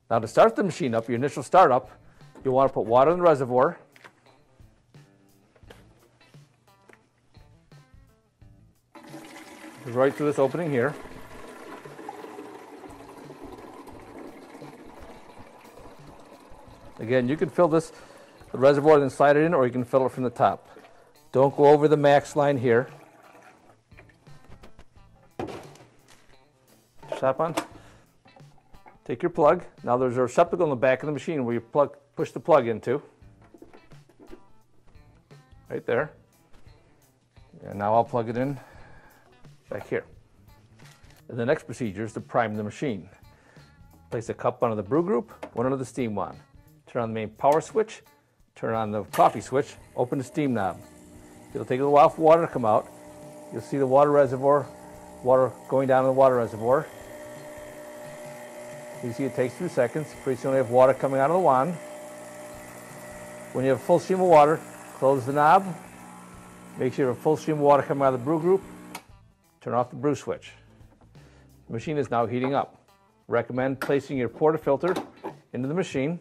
Now to start the machine up, your initial startup, you'll want to put water in the reservoir. Right through this opening here. Again, you can fill the reservoir and slide it in, or you can fill it from the top. Don't go over the max line here. Strap on. Take your plug. Now there's a receptacle in the back of the machine where you push the plug into. Right there. And now I'll plug it in back here. And the next procedure is to prime the machine. Place a cup under the brew group, one under the steam wand. Turn on the main power switch, turn on the coffee switch, open the steam knob. It'll take a little while for water to come out. You'll see the water reservoir, water going down in the water reservoir. You see it takes 2 seconds. Pretty soon you have water coming out of the wand. When you have a full stream of water, close the knob. Make sure you have a full stream of water coming out of the brew group. Turn off the brew switch. The machine is now heating up. Recommend placing your portafilter into the machine.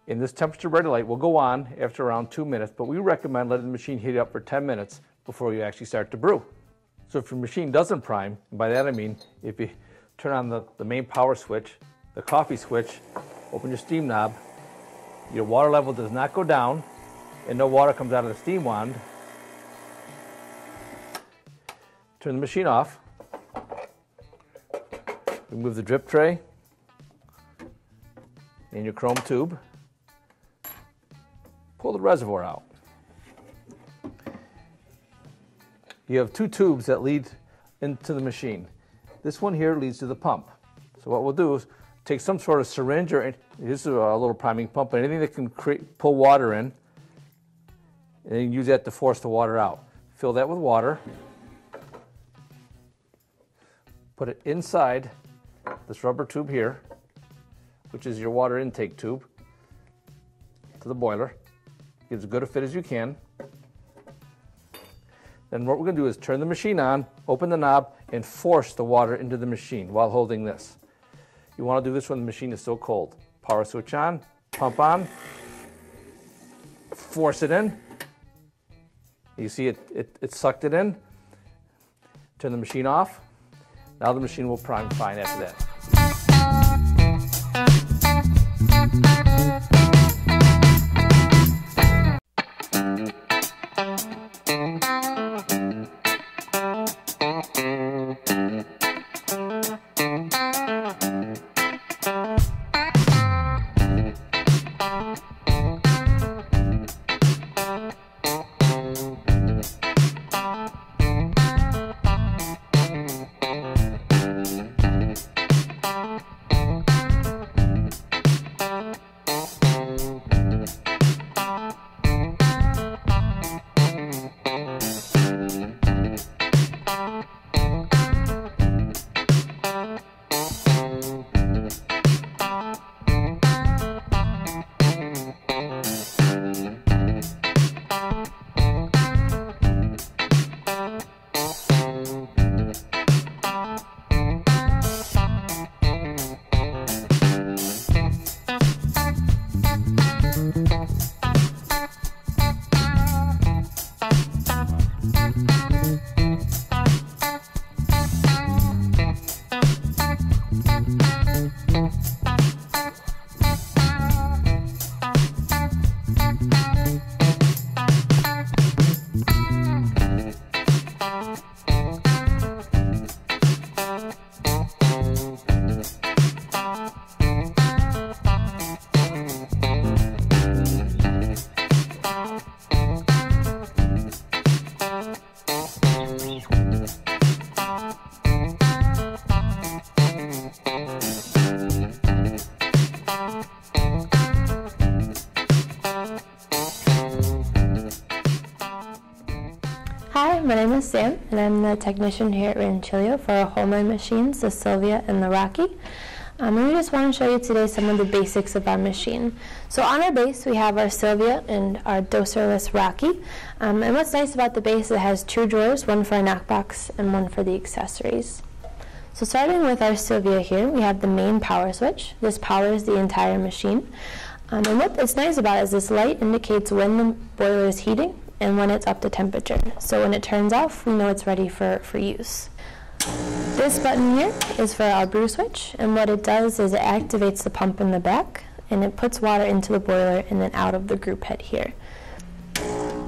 And this temperature ready light will go on after around 2 minutes, but we recommend letting the machine heat up for 10 minutes before you actually start to brew. So if your machine doesn't prime, and by that I mean if you turn on the main power switch, the coffee switch, open your steam knob, your water level does not go down, and no water comes out of the steam wand, turn the machine off, remove the drip tray and your chrome tube, pull the reservoir out. You have 2 tubes that lead into the machine. This one here leads to the pump. So what we'll do is take some sort of syringe, or this is a little priming pump, but anything that can pull water in, and then use that to force the water out. Fill that with water. Put it inside this rubber tube here, which is your water intake tube, to the boiler. Give as good a fit as you can. Then what we're going to do is turn the machine on, open the knob, and force the water into the machine while holding this. You want to do this when the machine is still cold. Power switch on, pump on, force it in. You see it sucked it in. Turn the machine off. Now the machine will prime fine after that. Hi, my name is Sam, and I'm the technician here at Rancilio for our Homeline machines, the Silvia and the Rocky. And we just want to show you today some of the basics of our machine. So on our base, we have our Silvia and our doserless Rocky. And what's nice about the base, it has 2 drawers, one for a knockbox and one for the accessories. So starting with our Silvia here, we have the main power switch. This powers the entire machine. And what's nice about it is this light indicates when the boiler is heating and when it's up to temperature. So when it turns off, we know it's ready for use. This button here is for our brew switch, and what it does is it activates the pump in the back, and it puts water into the boiler and then out of the group head here.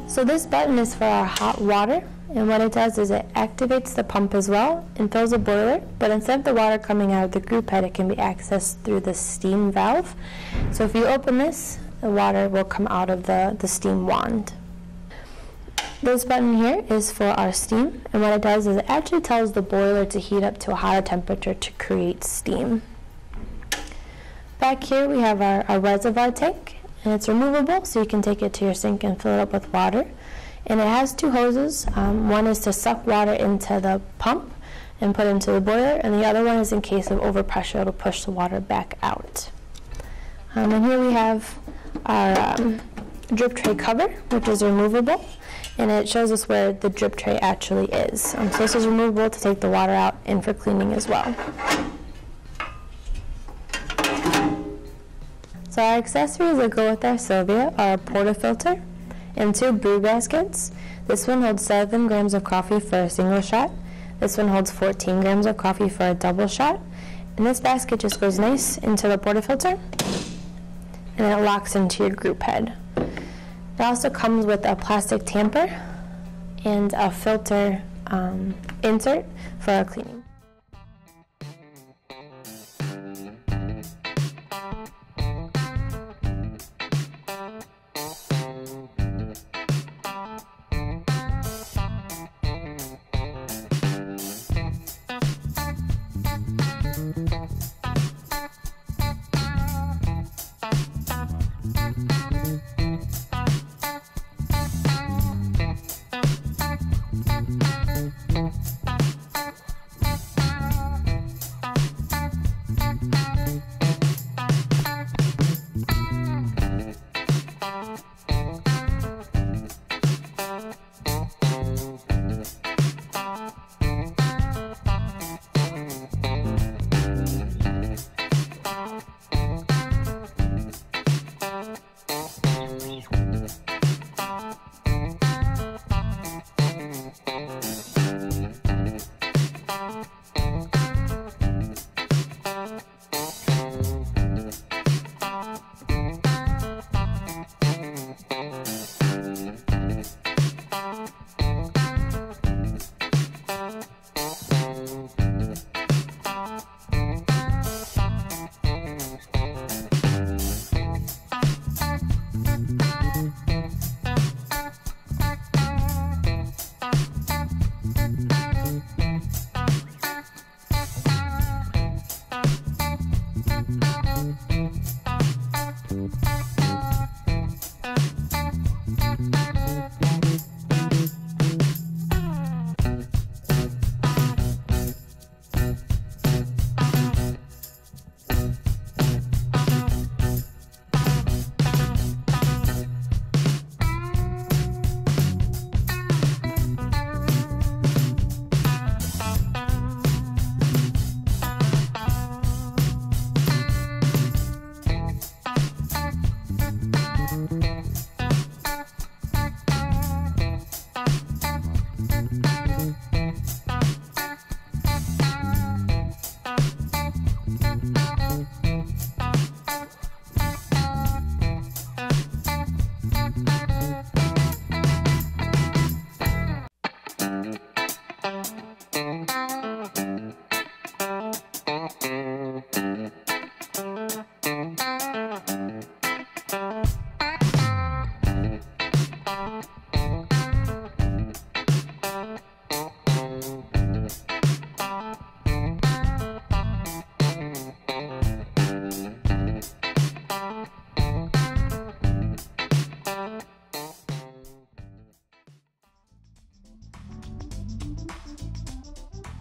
So this button is for our hot water, and what it does is it activates the pump as well and fills the boiler, but instead of the water coming out of the group head, it can be accessed through the steam valve. So if you open this, the water will come out of the steam wand. This button here is for our steam, and what it does is it actually tells the boiler to heat up to a higher temperature to create steam. Back here we have our reservoir tank, and it's removable, so you can take it to your sink and fill it up with water. And it has 2 hoses. One is to suck water into the pump and put into the boiler, and the other one is in case of overpressure, it'll push the water back out. And here we have our drip tray cover, which is removable. And it shows us where the drip tray actually is. So this is removable to take the water out and for cleaning as well. So our accessories that go with our Silvia are a portafilter and 2 brew baskets. This one holds 7 grams of coffee for a single shot. This one holds 14 grams of coffee for a double shot. And this basket just goes nice into the portafilter, and then it locks into your group head. It also comes with a plastic tamper and a filter insert for our cleaning.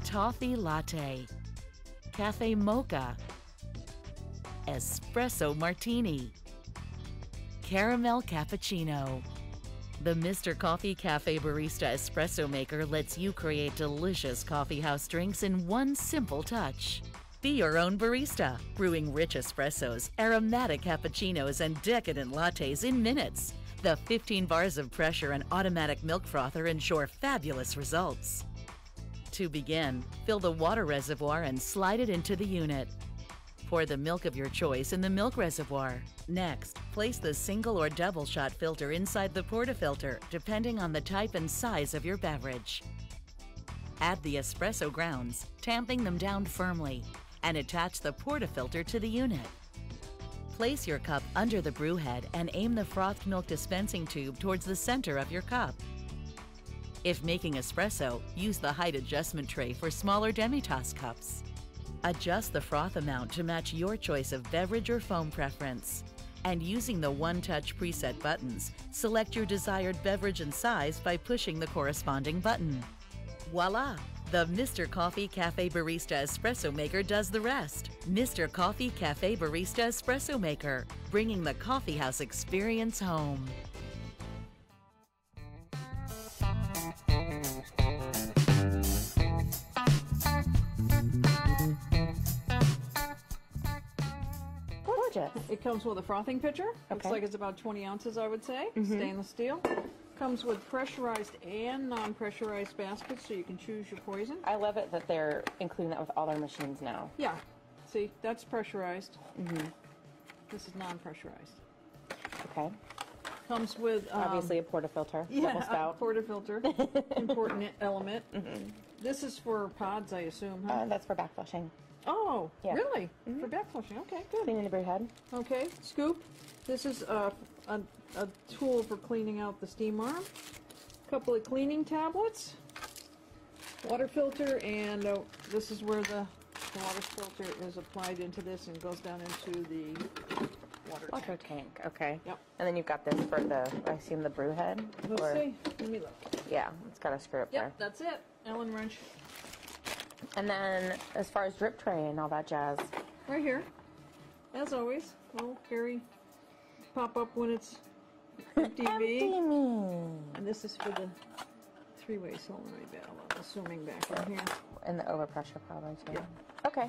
Toffee latte, cafe mocha, Espresso Martini. Caramel Cappuccino. The Mr. Coffee Cafe Barista Espresso Maker lets you create delicious coffeehouse drinks in one simple touch. Be your own barista, brewing rich espressos, aromatic cappuccinos, and decadent lattes in minutes. The 15 bars of pressure and automatic milk frother ensure fabulous results. To begin, fill the water reservoir and slide it into the unit. Pour the milk of your choice in the milk reservoir. Next, place the single or double shot filter inside the portafilter, depending on the type and size of your beverage. Add the espresso grounds, tamping them down firmly, and attach the portafilter to the unit. Place your cup under the brew head and aim the frothed milk dispensing tube towards the center of your cup. If making espresso, use the height adjustment tray for smaller demi-tasse cups. Adjust the froth amount to match your choice of beverage or foam preference. And using the one-touch preset buttons, select your desired beverage and size by pushing the corresponding button. Voila! The Mr. Coffee Cafe Barista Espresso Maker does the rest. Mr. Coffee Cafe Barista Espresso Maker, bringing the coffeehouse experience home. Gorgeous. It comes with a frothing pitcher. Looks like it's about 20 ounces, I would say. Stainless steel. Comes with pressurized and non-pressurized baskets, so you can choose your poison. I love it that they're including that with all their machines now. Yeah. See, that's pressurized. This is non-pressurized. Okay. Comes with obviously a portafilter. Yeah, a portafilter. Important element. This is for pods, I assume, huh? That's for backflushing. Oh, Yeah. really? For backflushing. Okay, good. Cleaning the brew head. Okay, scoop. This is a tool for cleaning out the steam arm. Couple of cleaning tablets. Water filter, and this is where the water filter is applied into this and goes down into the water tank. Okay. Yep. And then you've got this for the, I assume, the brew head? Let's see. Let me look. Yeah, it's got a screw up there. Yep, that's it. Allen wrench. And then as far as drip tray and all that jazz. Right here. As always. Little carry. Pop up when it's empty. And this is for the three-way solenoid valve, I'm assuming, back in here. And the overpressure probably too. Yeah. Okay.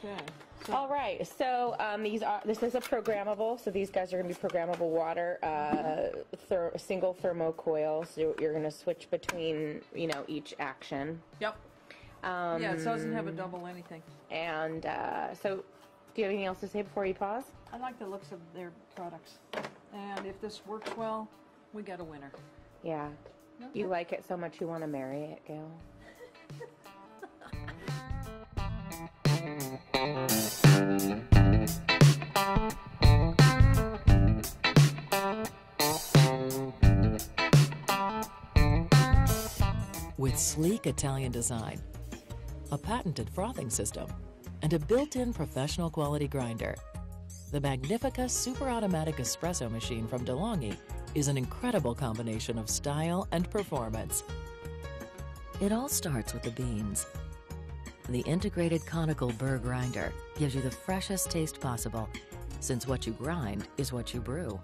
Okay. So, All right. So this is a programmable. So these guys are going to be programmable water, single thermocoil. So you're going to switch between, each action. Yep. Yeah, it doesn't have a double anything. And so, do you have anything else to say before you pause? I like the looks of their products. And if this works well, we got a winner. Yeah. Okay. You like it so much you want to marry it, Gail. With sleek Italian design, a patented frothing system, and a built-in professional quality grinder, the Magnifica super automatic espresso machine from DeLonghi is an incredible combination of style and performance. It all starts with the beans. The integrated conical burr grinder gives you the freshest taste possible, since what you grind is what you brew.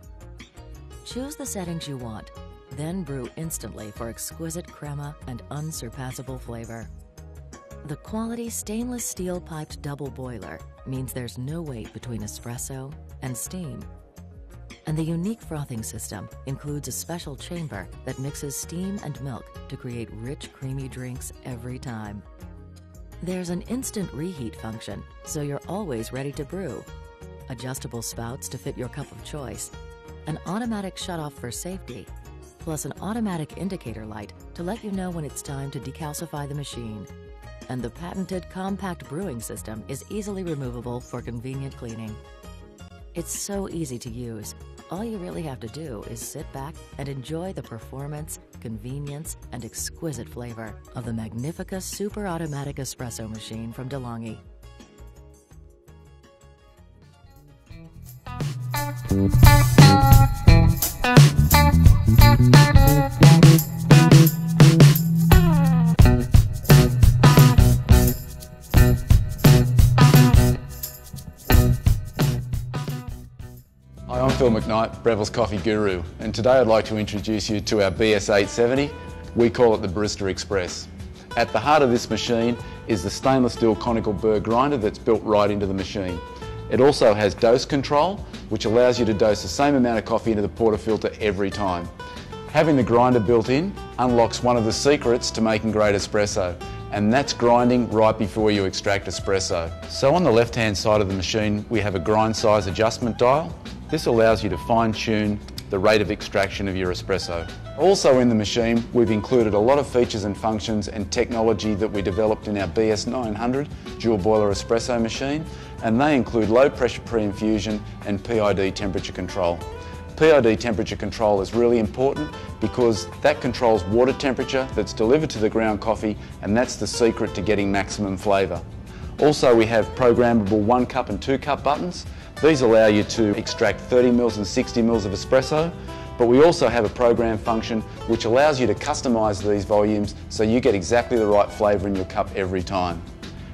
Choose the settings you want, then brew instantly for exquisite crema and unsurpassable flavor. The quality stainless steel piped double boiler means there's no wait between espresso and steam. And the unique frothing system includes a special chamber that mixes steam and milk to create rich, creamy drinks every time. There's an instant reheat function, so you're always ready to brew. Adjustable spouts to fit your cup of choice. An automatic shutoff for safety, plus an automatic indicator light to let you know when it's time to decalcify the machine. And the patented compact brewing system is easily removable for convenient cleaning. It's so easy to use. All you really have to do is sit back and enjoy the performance, convenience, and exquisite flavor of the Magnifica super automatic espresso machine from DeLonghi. Phil McKnight, Breville's Coffee Guru, and today I'd like to introduce you to our BES870. We call it the Barista Express. At the heart of this machine is the stainless steel conical burr grinder that's built right into the machine. It also has dose control, which allows you to dose the same amount of coffee into the portafilter every time. Having the grinder built in unlocks one of the secrets to making great espresso, and that's grinding right before you extract espresso. So on the left-hand side of the machine, we have a grind size adjustment dial. This allows you to fine-tune the rate of extraction of your espresso. Also in the machine, we've included a lot of features and functions and technology that we developed in our BES900 dual boiler espresso machine, and they include low pressure pre-infusion and PID temperature control. PID temperature control is really important because that controls water temperature that's delivered to the ground coffee, and that's the secret to getting maximum flavour. Also, we have programmable 1 cup and 2 cup buttons. These allow you to extract 30 mils and 60 mils of espresso, but we also have a program function which allows you to customise these volumes so you get exactly the right flavour in your cup every time.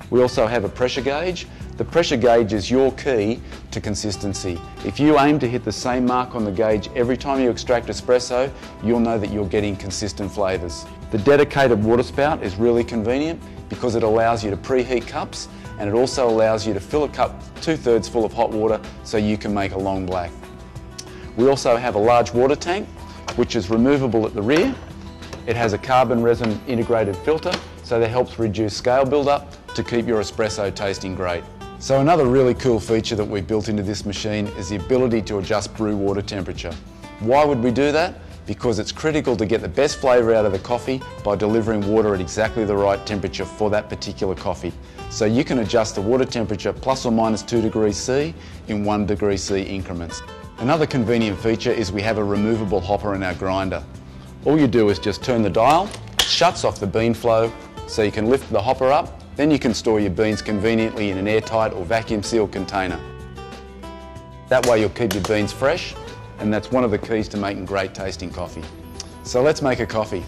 We also have a pressure gauge. The pressure gauge is your key to consistency. If you aim to hit the same mark on the gauge every time you extract espresso, you'll know that you're getting consistent flavours. The dedicated water spout is really convenient because it allows you to preheat cups, and it also allows you to fill a cup 2/3 full of hot water so you can make a long black. We also have a large water tank which is removable at the rear. It has a carbon resin integrated filter, so that helps reduce scale build-up to keep your espresso tasting great. So another really cool feature that we've built into this machine is the ability to adjust brew water temperature. Why would we do that? Because it's critical to get the best flavour out of the coffee by delivering water at exactly the right temperature for that particular coffee. So you can adjust the water temperature plus or minus 2 degrees C in 1 degree C increments. Another convenient feature is we have a removable hopper in our grinder. All you do is just turn the dial, it shuts off the bean flow so you can lift the hopper up, then you can store your beans conveniently in an airtight or vacuum sealed container. That way you'll keep your beans fresh, and that's one of the keys to making great tasting coffee. So let's make a coffee.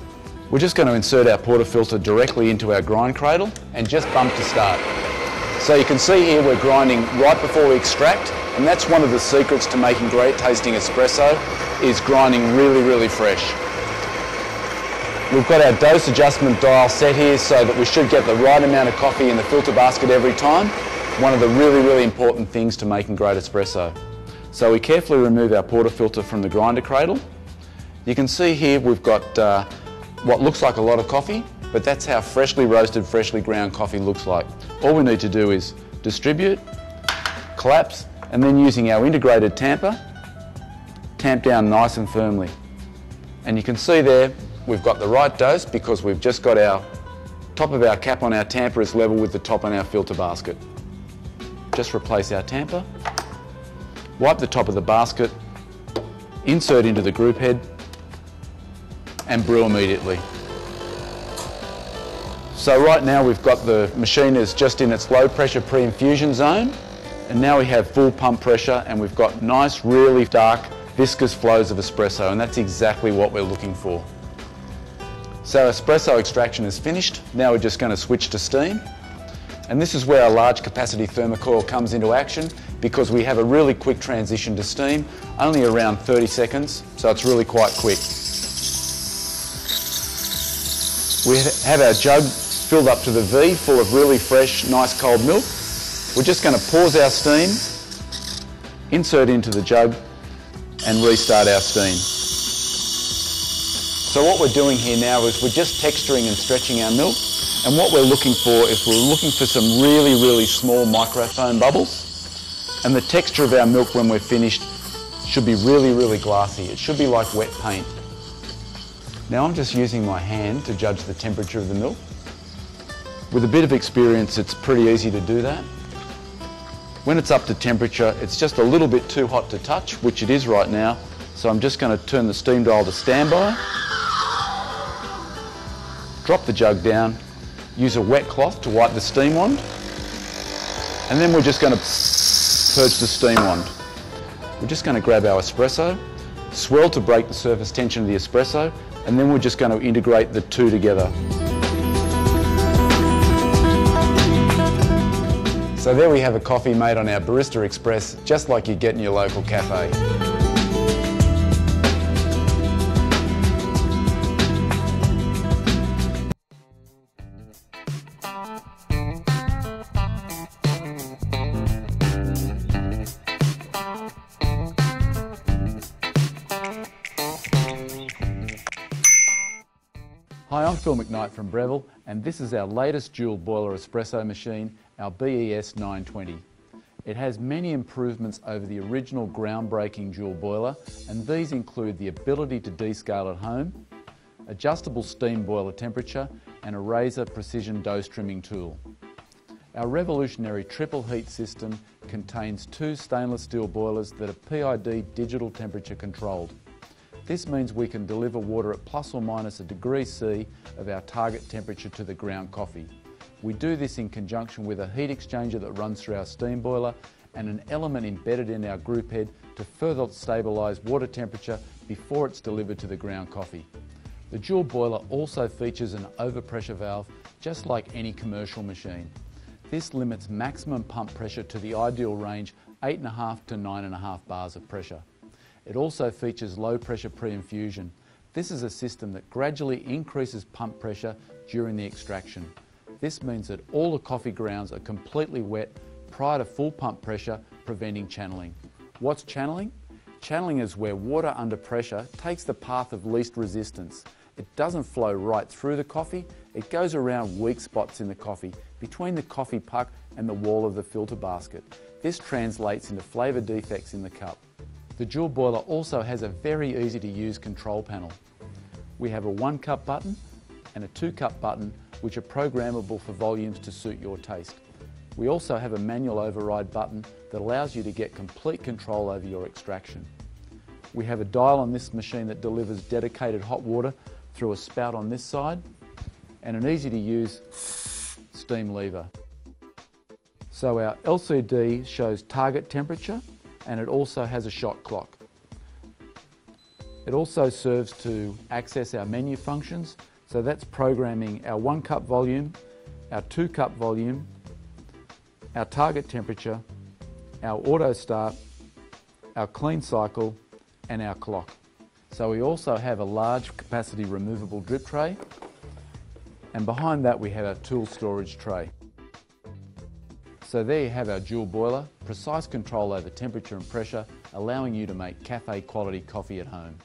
We're just going to insert our portafilter directly into our grind cradle and just bump to start. So you can see here we're grinding right before we extract, and that's one of the secrets to making great tasting espresso, is grinding really fresh. We've got our dose adjustment dial set here so that we should get the right amount of coffee in the filter basket every time. One of the really important things to making great espresso. So we carefully remove our portafilter from the grinder cradle. You can see here we've got what looks like a lot of coffee, but that's how freshly roasted, freshly ground coffee looks like. All we need to do is distribute, collapse, and then using our integrated tamper, tamp down nice and firmly. And you can see there we've got the right dose because we've just got our top of our cap on our tamper is level with the top on our filter basket. Just replace our tamper, wipe the top of the basket, insert into the group head, and brew immediately. So right now we've got the machine is just in its low pressure pre-infusion zone, and now we have full pump pressure and we've got nice, really dark, viscous flows of espresso, and that's exactly what we're looking for. So espresso extraction is finished. Now we're just going to switch to steam. And this is where our large capacity thermocoil comes into action, because we have a really quick transition to steam, only around 30 seconds, so it's really quite quick. We have our jug filled up to the V, full of really fresh, nice cold milk. We're just going to pause our steam, insert into the jug, and restart our steam. So what we're doing here now is we're just texturing and stretching our milk, and what we're looking for is we're looking for some really small microfoam bubbles, and the texture of our milk when we're finished should be really glassy. It should be like wet paint. Now I'm just using my hand to judge the temperature of the milk. With a bit of experience, it's pretty easy to do that. When it's up to temperature, it's just a little bit too hot to touch, which it is right now, so I'm just going to turn the steam dial to standby. Drop the jug down, use a wet cloth to wipe the steam wand, and then we're just going to purge the steam wand. We're just going to grab our espresso, swirl to break the surface tension of the espresso, and then we're just going to integrate the two together. So there we have a coffee made on our Barista Express, just like you get in your local cafe. I'm Phil McKnight from Breville, and this is our latest dual boiler espresso machine, our BES920. It has many improvements over the original groundbreaking dual boiler, and these include the ability to descale at home, adjustable steam boiler temperature, and a razor precision dose trimming tool. Our revolutionary triple heat system contains 2 stainless steel boilers that are PID digital temperature controlled. This means we can deliver water at plus or minus a degree C of our target temperature to the ground coffee. We do this in conjunction with a heat exchanger that runs through our steam boiler and an element embedded in our group head to further stabilise water temperature before it's delivered to the ground coffee. The dual boiler also features an overpressure valve just like any commercial machine. This limits maximum pump pressure to the ideal range 8.5 to 9.5 bars of pressure. It also features low pressure pre-infusion. This is a system that gradually increases pump pressure during the extraction. This means that all the coffee grounds are completely wet prior to full pump pressure, preventing channeling. What's channeling? Channeling is where water under pressure takes the path of least resistance. It doesn't flow right through the coffee, it goes around weak spots in the coffee, between the coffee puck and the wall of the filter basket. This translates into flavour defects in the cup. The dual boiler also has a very easy to use control panel. We have a 1 cup button and a 2 cup button which are programmable for volumes to suit your taste. We also have a manual override button that allows you to get complete control over your extraction. We have a dial on this machine that delivers dedicated hot water through a spout on this side and an easy to use steam lever. So our LCD shows target temperature and it also has a shot clock. It also serves to access our menu functions, so that's programming our 1 cup volume, our 2 cup volume, our target temperature, our auto start, our clean cycle and our clock. So we also have a large capacity removable drip tray, and behind that we have our tool storage tray. So there you have our dual boiler, precise control over temperature and pressure, allowing you to make cafe quality coffee at home.